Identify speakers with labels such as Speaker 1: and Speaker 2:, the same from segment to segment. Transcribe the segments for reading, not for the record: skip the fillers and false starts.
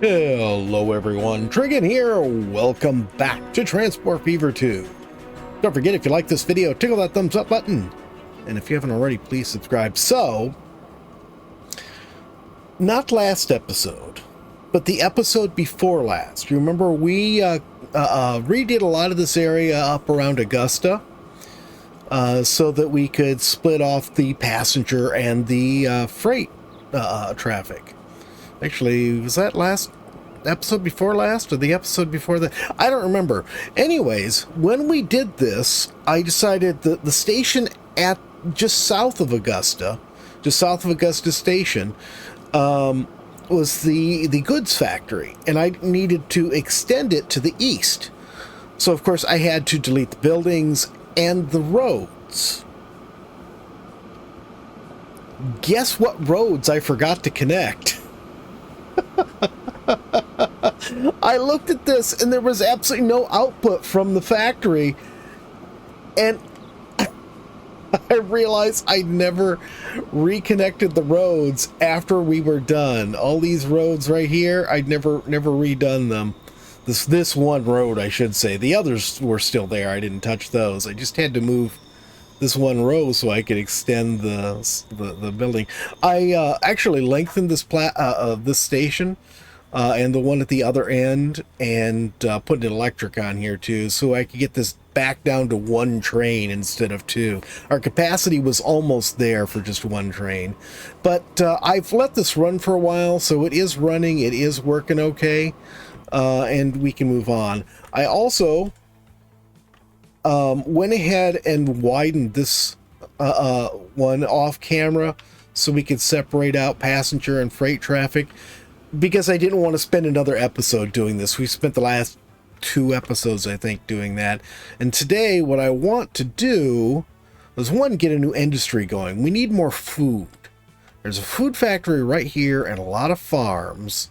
Speaker 1: Hello everyone, Trigan here. Welcome back to Transport Fever 2. Don't forget, if you like this video, tickle that thumbs up button. And if you haven't already, please subscribe. So, not last episode, but the episode before last. You remember we redid a lot of this area up around Augusta so that we could split off the passenger and the freight traffic. Actually, was that last episode before last or the episode before that? I don't remember. Anyways, when we did this, I decided that the station at just south of Augusta Station, was the goods factory, and I needed to extend it to the east. So, of course, I had to delete the buildings and the roads. Guess what roads I forgot to connect? I looked at this and there was absolutely no output from the factory, and I realized I never reconnected the roads after we were done. All these roads right here, I'd never redone them. This one road, I should say. The others were still there. I didn't touch those. I just had to move this one row so I could extend the building. I actually lengthened this station and the one at the other end, and put an electric on here too, so I could get this back down to one train instead of two. Our capacity was almost there for just one train, but I've let this run for a while, so it is running. It is working okay, and we can move on. I also went ahead and widened this one off camera so we could separate out passenger and freight traffic, because I didn't want to spend another episode doing this. We spent the last 2 episodes, I think, doing that. And today, what I want to do is, one, get a new industry going. We need more food. There's a food factory right here and a lot of farms.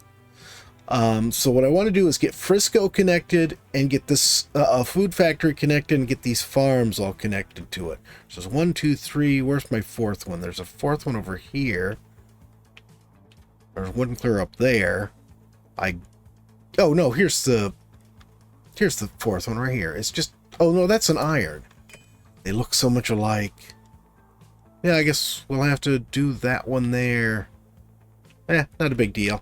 Speaker 1: So what I want to do is get Frisco connected and get this food factory connected and get these farms all connected to it. So there's 1, 2, 3. Where's my 4th one? There's a 4th one over here. There's one clear up there. Oh no, here's the 4th one right here. It's just, oh no, that's an iron. They look so much alike. Yeah, I guess we'll have to do that one there. Not a big deal.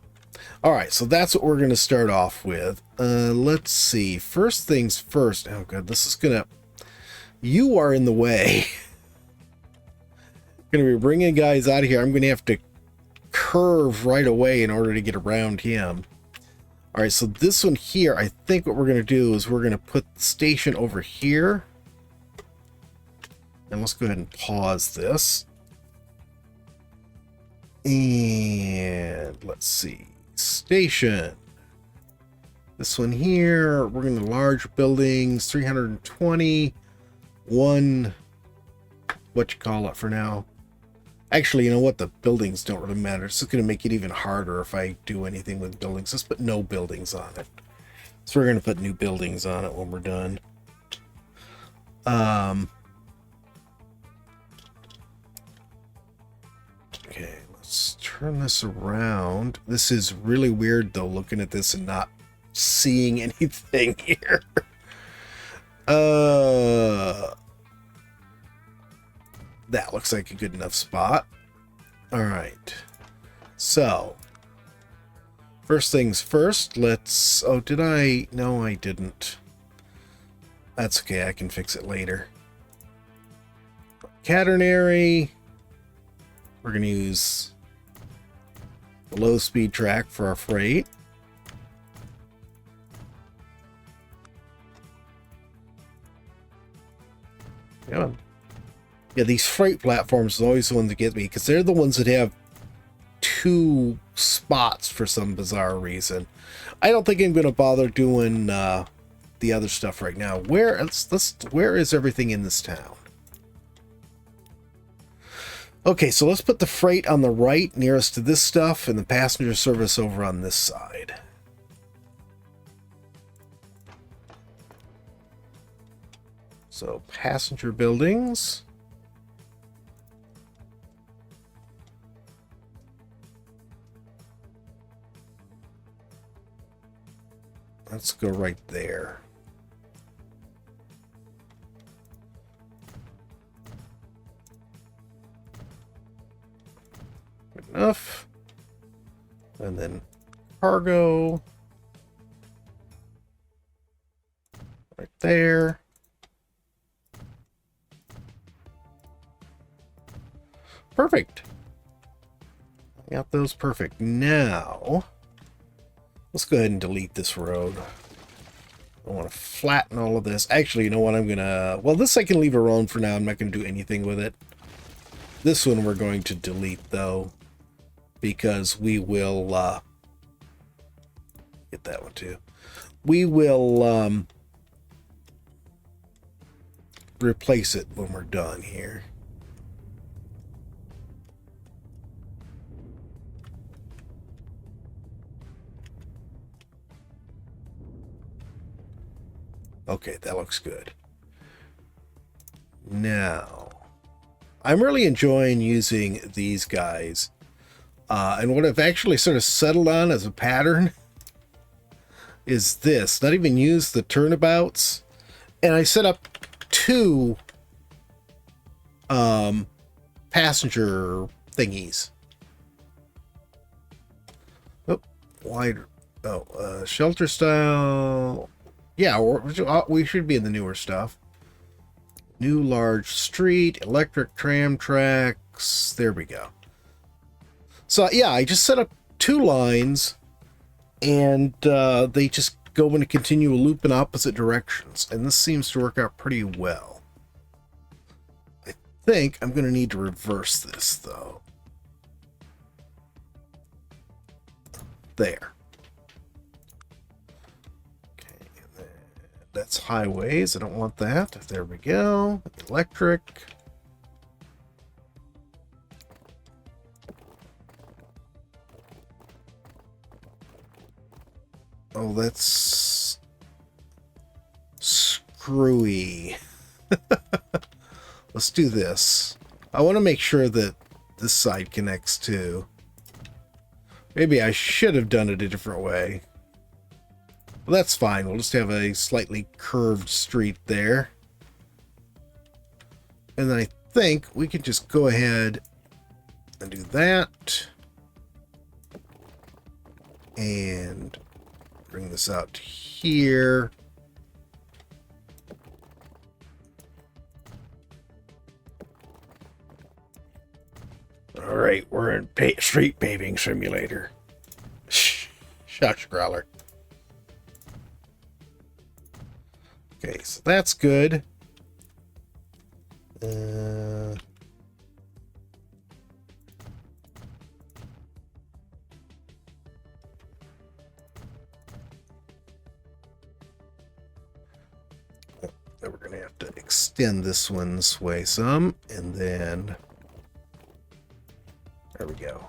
Speaker 1: Alright, so that's what we're going to start off with. Let's see. First things first. Oh god, this is gonna... You are in the way. Going to be bringing guys out of here. I'm going to have to curve right away in order to get around him. Alright, so this one here, I think what we're going to do is we're going to put the station over here. And let's go ahead and pause this. And let's see. Station. This one here, we're going to large buildings, 320. One, what you call it for now. Actually, you know what? The buildings don't really matter. It's just going to make it even harder if I do anything with buildings. Let's put no buildings on it. So we're going to put new buildings on it when we're done. Okay, let's turn this around. This is really weird, though, looking at this and not seeing anything here. That looks like a good enough spot. Alright. So, first things first, let's... Oh, did I... No, I didn't. That's okay, I can fix it later. Caternary. We're going to use the low-speed track for our freight. Come on. Yeah, these freight platforms are always the ones that get me, because they're the ones that have 2 spots for some bizarre reason. I don't think I'm going to bother doing the other stuff right now. Where is everything in this town? Okay, so let's put the freight on the right, nearest to this stuff, and the passenger service over on this side. So, passenger buildings. let's go right there. Good enough. And then cargo. Right there. Perfect. I got those perfect. Now, let's go ahead and delete this road. I want to flatten all of this. Actually, you know what? I'm going to... Well, this I can leave alone for now. I'm not going to do anything with it. This one we're going to delete, though, because we will... get that one, too. We will replace it when we're done here. Okay, that looks good. Now, I'm really enjoying using these guys. And what I've actually sort of settled on as a pattern is this. Not even use the turnabouts. And I set up 2 passenger thingies. Oh, wider. Oh, shelter style. Yeah, we should be in the newer stuff. New large street, electric tram tracks. There we go. So, yeah, I just set up 2 lines, and they just go in a continual loop in opposite directions. And this seems to work out pretty well. I think I'm going to need to reverse this, though. There. That's highways. I don't want that. There we go. Electric. Oh, that's screwy. Let's do this. I want to make sure that this side connects too. Maybe I should have done it a different way. Well, that's fine. We'll just have a slightly curved street there. And then I think we can just go ahead and do that. And bring this out to here. All right, we're in street paving simulator. Shush, Growler. Okay, so that's good. Then we're going to have to extend this one's way some, and then there we go.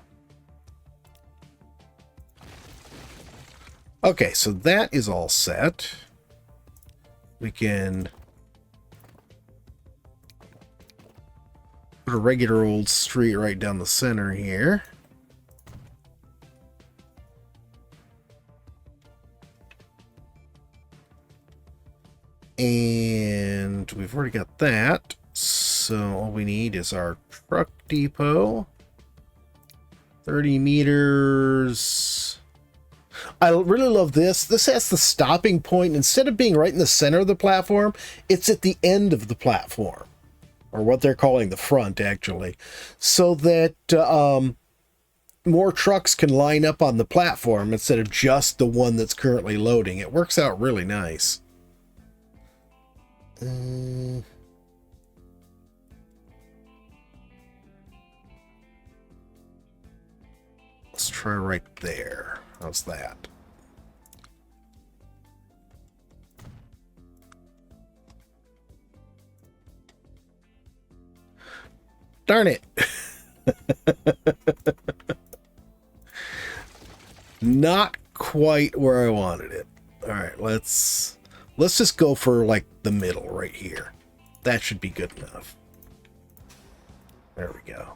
Speaker 1: Okay, so that is all set. We can put a regular old street right down the center here. And we've already got that. So all we need is our truck depot. 30 meters. I really love this. This has the stopping point. Instead of being right in the center of the platform, it's at the end of the platform. Or what they're calling the front, actually. So that more trucks can line up on the platform instead of just the one that's currently loading. It works out really nice. Let's try right there. How's that? Darn it. Not quite where I wanted it. All right, let's just go for like the middle right here. That should be good enough. There we go.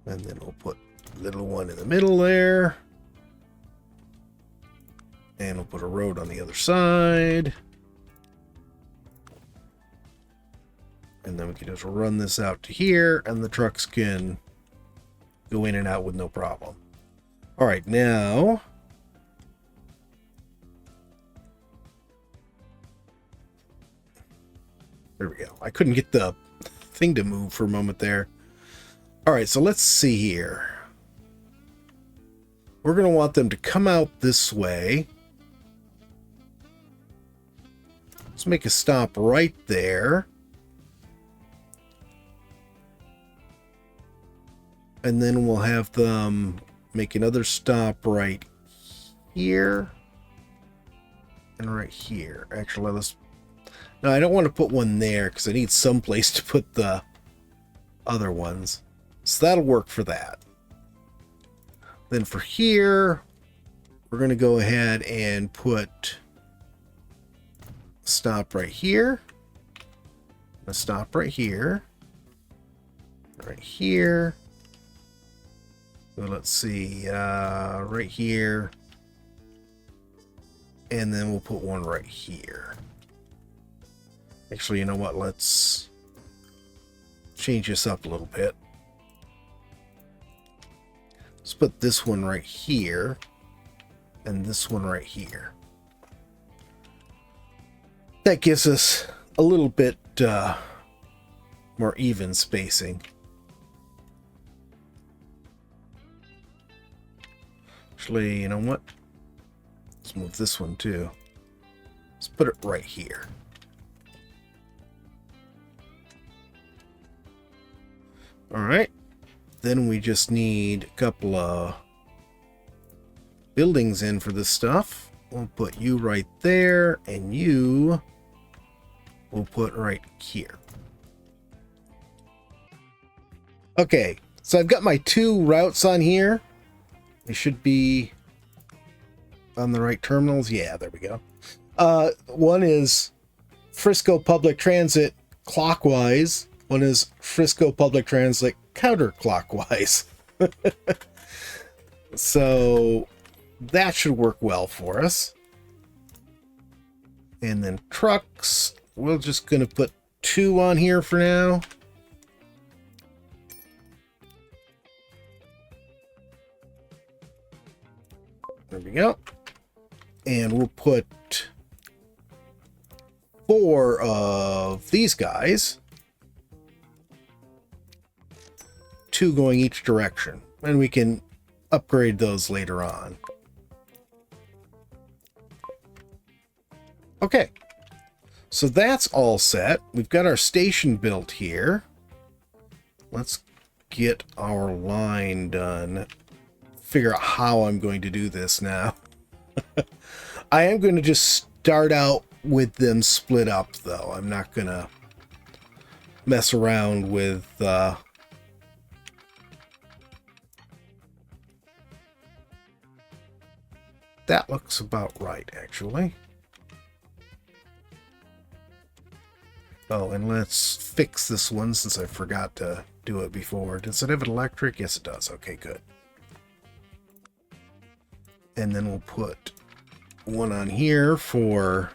Speaker 1: And then we'll put a little one in the middle there. And we'll put a road on the other side. And then we can just run this out to here, and the trucks can go in and out with no problem. All right, now there we go. I couldn't get the thing to move for a moment there. All right, so let's see here. We're going to want them to come out this way. Let's make a stop right there. And then we'll have them make another stop right here. And right here. Actually, let's... No, I don't want to put one there because I need some place to put the other ones. So that'll work for that. Then for here, we're going to go ahead and put a stop right here. A stop right here. Right here. So let's see, right here. And then we'll put one right here. Actually, you know what? Let's change this up a little bit. Let's put this one right here. And this one right here. That gives us a little bit more even spacing. Actually, you know what? Let's move this one too. Let's put it right here. Alright. Then we just need a couple of buildings in for this stuff. We'll put you right there, and you we'll put right here. Okay, so I've got my two routes on here. They should be on the right terminals. Yeah, there we go. One is Frisco Public Transit clockwise. One is Frisco Public Transit counterclockwise. So that should work well for us. And then trucks, we're just going to put two on here for now. There we go. And we'll put 4 of these guys. 2 going each direction. And we can upgrade those later on. Okay. So that's all set. We've got our station built here. Let's get our line done. Figure out how I'm going to do this now. I am going to just start out with them split up, though. I'm not going to mess around with that looks about right, actually. Oh, and let's fix this one since I forgot to do it before. Does it have an electric? Yes, it does. Okay, good. And then we'll put one on here for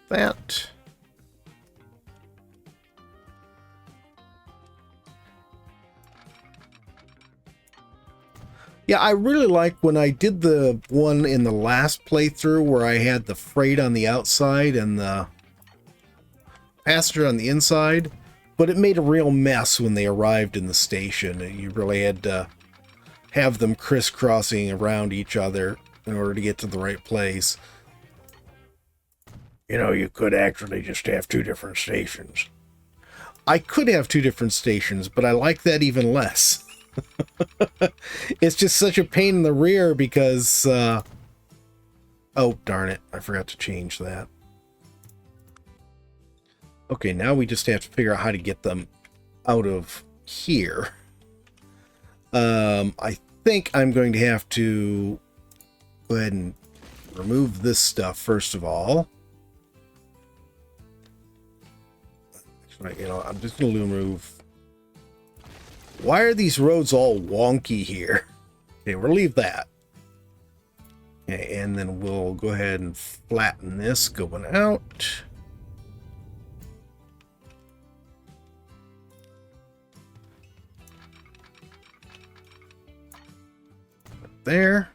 Speaker 1: that. Yeah, I really like when I did the one in the last playthrough where I had the freight on the outside and the passenger on the inside, but it made a real mess when they arrived in the station. You really had to have them crisscrossing around each other in order to get to the right place. You know, you could actually just have 2 different stations. I could have 2 different stations, but I like that even less. It's just such a pain in the rear because... oh, darn it. I forgot to change that. Okay, now we just have to figure out how to get them out of here. I think I'm going to have to go ahead and remove this stuff first of all. Actually, you know, I'm just going to remove Why are these roads all wonky here? Okay, we'll leave that. Okay, and then we'll go ahead and flatten this going out. There.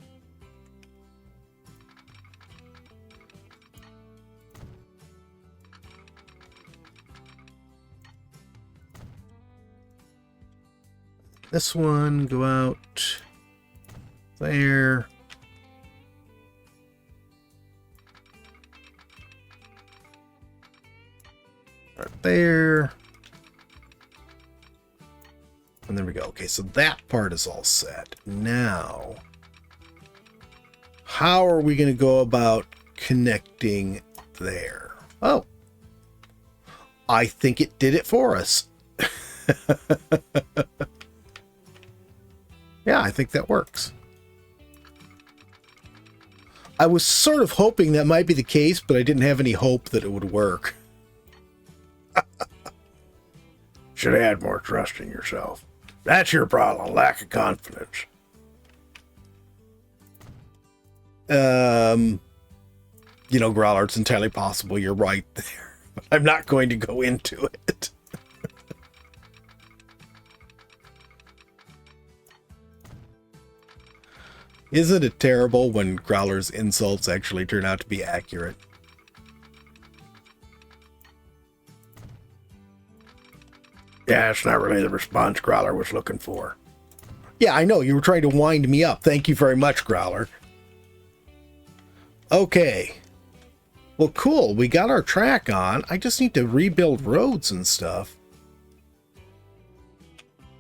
Speaker 1: This one go out there. Right there. And there we go. Okay, so that part is all set. Now, how are we going to go about connecting there? Oh, I think it did it for us. Yeah, I think that works. I was sort of hoping that might be the case, but I didn't have any hope that it would work. Should have had more trust in yourself. That's your problem, lack of confidence. You know, Growler, it's entirely possible you're right there. I'm not going to go into it. Isn't it terrible when Growler's insults actually turn out to be accurate? Yeah, it's not really the response Growler was looking for. Yeah, I know. You were trying to wind me up. Thank you very much, Growler. Okay. Well, cool. We got our track on. I just need to rebuild roads and stuff.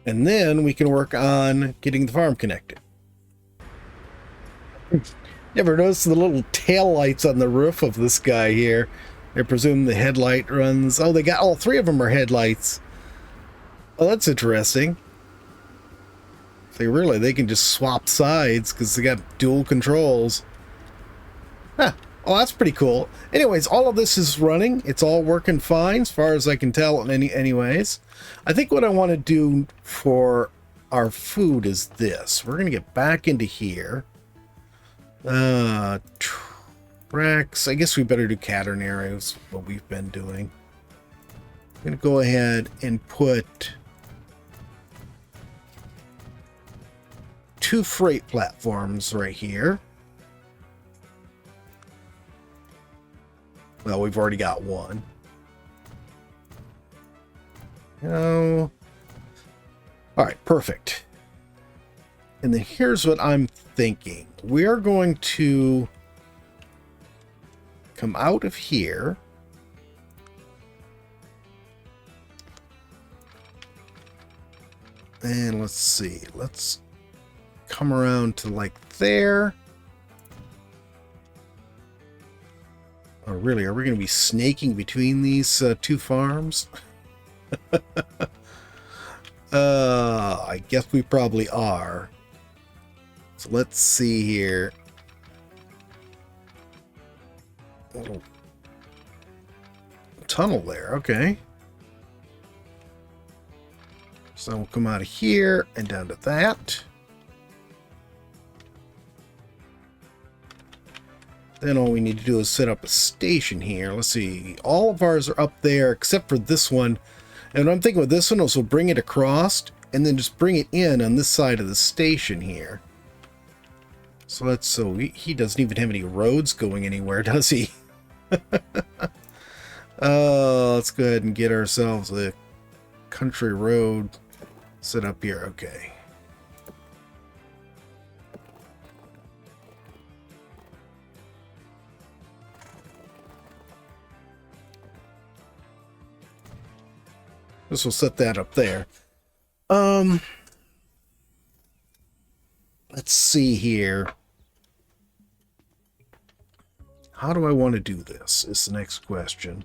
Speaker 1: And then we can work on getting the farm connected. Never noticed the little tail lights on the roof of this guy here. I presume the headlight runs. Oh, they got all three of them are headlights. Oh, that's interesting. They can just swap sides because they got dual controls. Huh. Oh, that's pretty cool. Anyways, all of this is running. It's all working fine as far as I can tell anyways. I think what I want to do for our food is this. We're going to get back into here. Tracks. I guess we better do Caternary is what we've been doing. I'm going to go ahead and put 2 freight platforms right here. Well, we've already got one. Oh. All right, perfect. And then here's what I'm thinking. We're going to come out of here. And let's see. Let's come around to like there. Oh, really? Are we going to be snaking between these 2 farms? I guess we probably are. So let's see here. Oh. Tunnel there, okay. So we'll come out of here and down to that. Then all we need to do is set up a station here. Let's see. All of ours are up there except for this one. And what I'm thinking with this one is we'll bring it across and then just bring it in on this side of the station here. So let's he doesn't even have any roads going anywhere, does he? Let's go ahead and get ourselves a country road set up here. Okay. This will set that up there. Let's see here. How do I want to do this? Is the next question.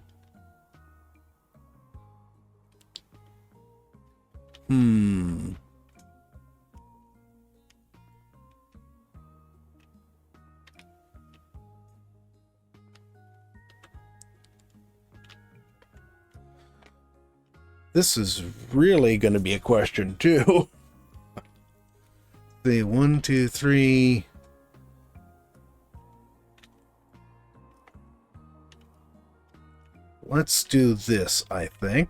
Speaker 1: This is really going to be a question, too. The 1, 2, 3. Let's do this, I think.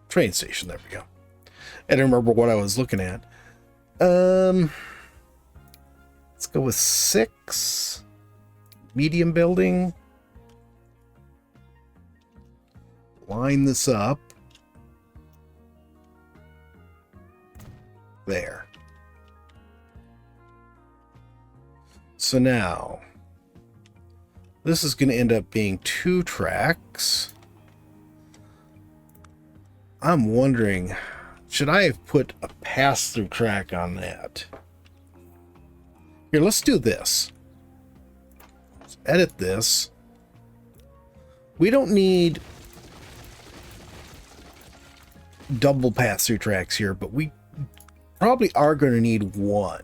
Speaker 1: Train station, there we go. I don't remember what I was looking at. Let's go with 6. Medium building. Line this up. There. So now, this is going to end up being 2 tracks. I'm wondering, should I have put a pass-through track on that? Here, let's do this. Let's edit this. We don't need double pass-through tracks here, but we probably are going to need one.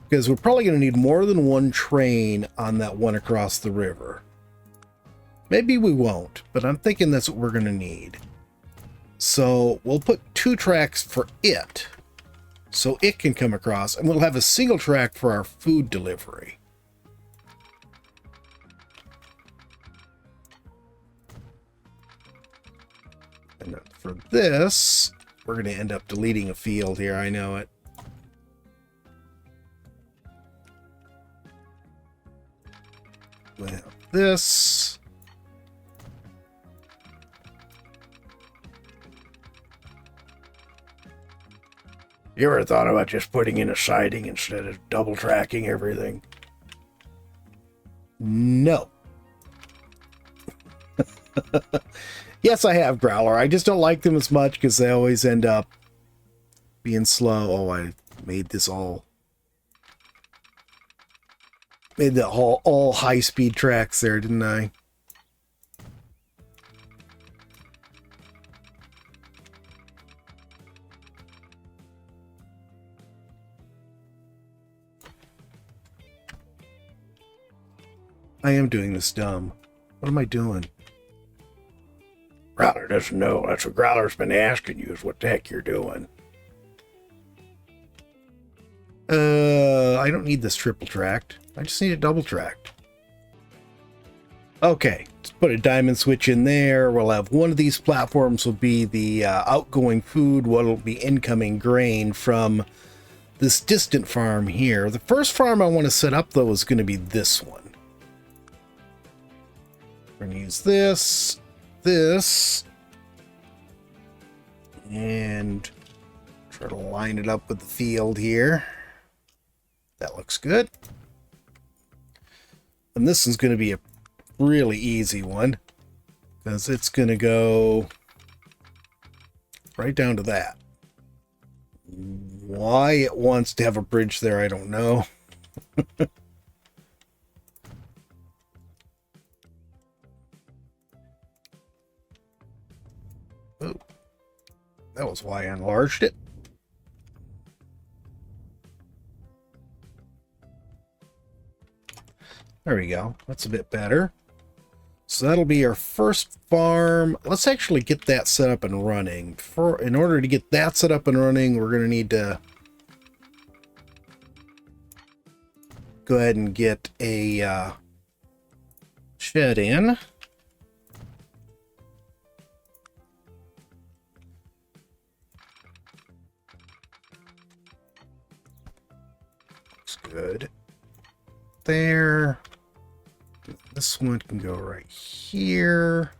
Speaker 1: Because we're probably going to need more than one train on that one across the river. Maybe we won't, but I'm thinking that's what we're going to need. So we'll put 2 tracks for it, so it can come across, and we'll have a single track for our food delivery. And then for this, we're going to end up deleting a field here, I know it. We'll have this. You ever thought about just putting in a siding instead of double tracking everything? No. Yes, I have, Growler. I just don't like them as much because they always end up being slow. Oh, I made this all... Made the all high-speed tracks there, didn't I? I am doing this dumb. What am I doing? Growler doesn't know. That's what Growler's been asking you, is what the heck you're doing. I don't need this triple tracked. I just need a double tracked. Okay, let's put a diamond switch in there. We'll have one of these platforms will be the outgoing food, one will be incoming grain from this distant farm here. The first farm I want to set up, though, is going to be this one. We're going to use this, and try to line it up with the field here. That looks good. And this is going to be a really easy one, because it's going to go right down to that. Why it wants to have a bridge there, I don't know. Oh, that was why I enlarged it. There we go. That's a bit better. So that'll be our first farm. Let's actually get that set up and running. In order to get that set up and running, we're going to need to go ahead and get a shed in. Looks good. There. This one can go right here.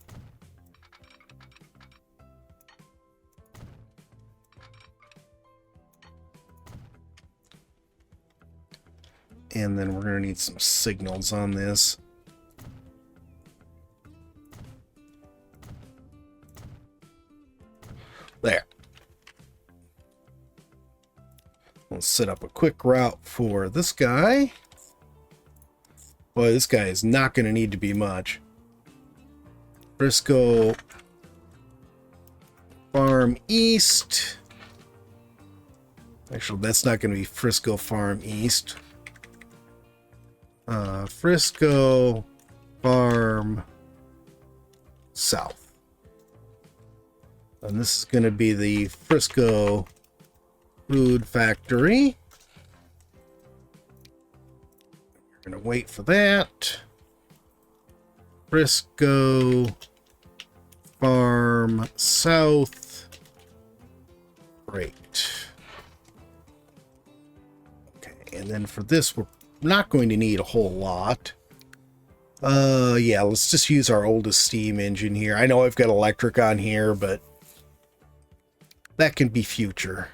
Speaker 1: And then we're going to need some signals on this. There. We'll set up a quick route for this guy. Boy, this guy is not going to need to be much. Frisco Farm East. Actually, that's not going to be Frisco Farm East. Frisco Farm South. And this is going to be the Frisco Food Factory. We're going to wait for that. Frisco Farm South. Great. Okay, and then for this, we're not going to need a whole lot. Yeah, let's just use our oldest steam engine here. I know I've got electric on here, but that can be future.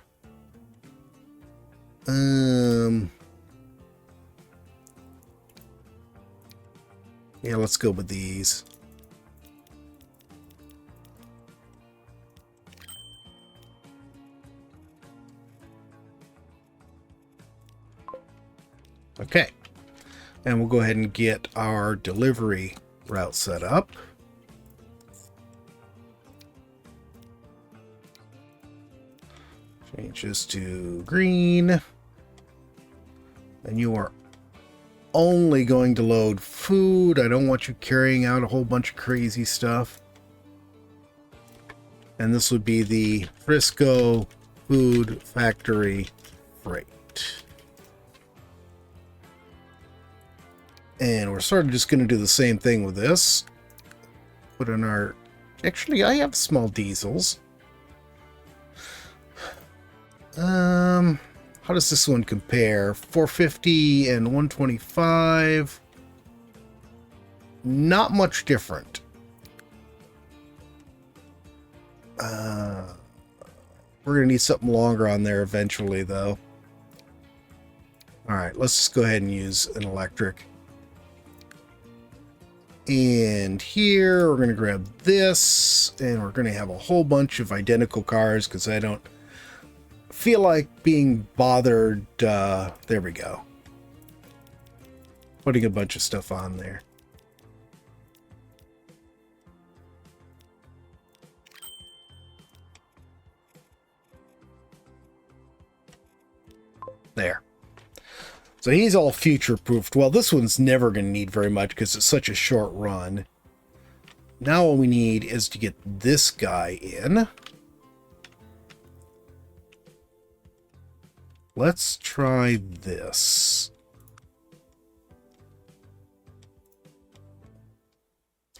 Speaker 1: Yeah, let's go with these. Okay. And we'll go ahead and get our delivery route set up. Change this to green. And you are only going to load food. I don't want you carrying out a whole bunch of crazy stuff. And this would be the Frisco Food Factory Freight. And we're sort of just going to do the same thing with this. Put in our... Actually, I have small diesels. How does this one compare? 450 and 125. Not much different. We're going to need something longer on there eventually, though. Alright, let's just go ahead and use an electric. And here, we're going to grab this, and we're going to have a whole bunch of identical cars, because I don't feel like being bothered. There we go. Putting a bunch of stuff on there. There. So he's all future-proofed. Well, this one's never going to need very much because it's such a short run. Now all we need is to get this guy in. Let's try this.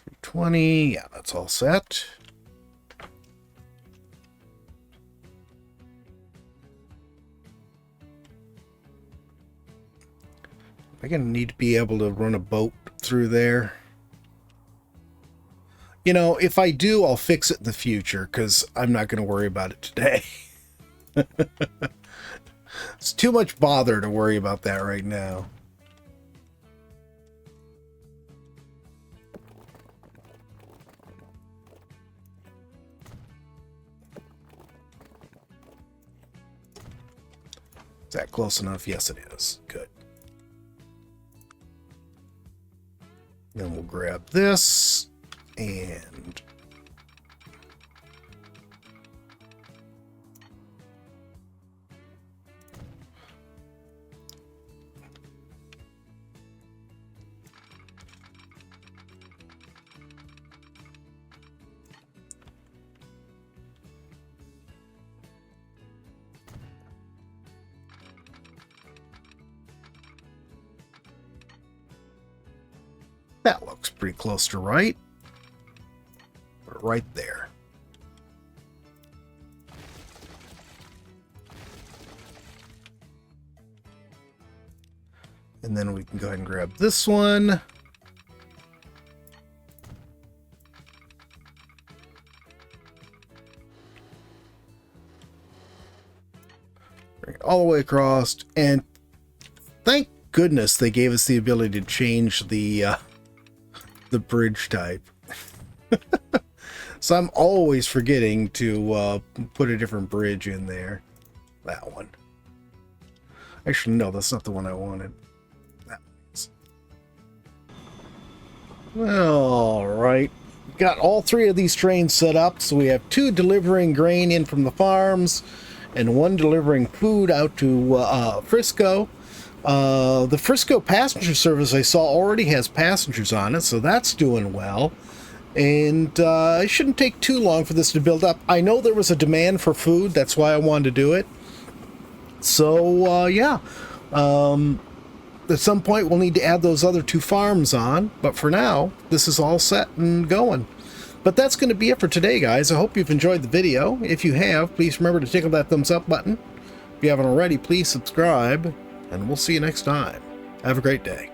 Speaker 1: 320. Yeah, that's all set. I'm going to need to be able to run a boat through there. You know, if I do, I'll fix it in the future, because I'm not going to worry about it today. It's too much bother to worry about that right now. Is that close enough? Yes, it is. Good. Then we'll grab this and that looks pretty close to right. Put it right there. And then we can go ahead and grab this one. Bring it all the way across. And thank goodness they gave us the ability to change the bridge type. So I'm always forgetting to put a different bridge in there. That one. Actually, no, that's not the one I wanted. That one's. All right. Got all three of these trains set up. So we have two delivering grain in from the farms and one delivering food out to Frisco. The Frisco passenger service I saw already has passengers on it, so that's doing well. And it shouldn't take too long for this to build up. I know there was a demand for food, that's why I wanted to do it. So, yeah. At some point, we'll need to add those other 2 farms on. But for now, this is all set and going. But that's going to be it for today, guys. I hope you've enjoyed the video. If you have, please remember to tickle that thumbs up button. If you haven't already, please subscribe. And we'll see you next time. Have a great day.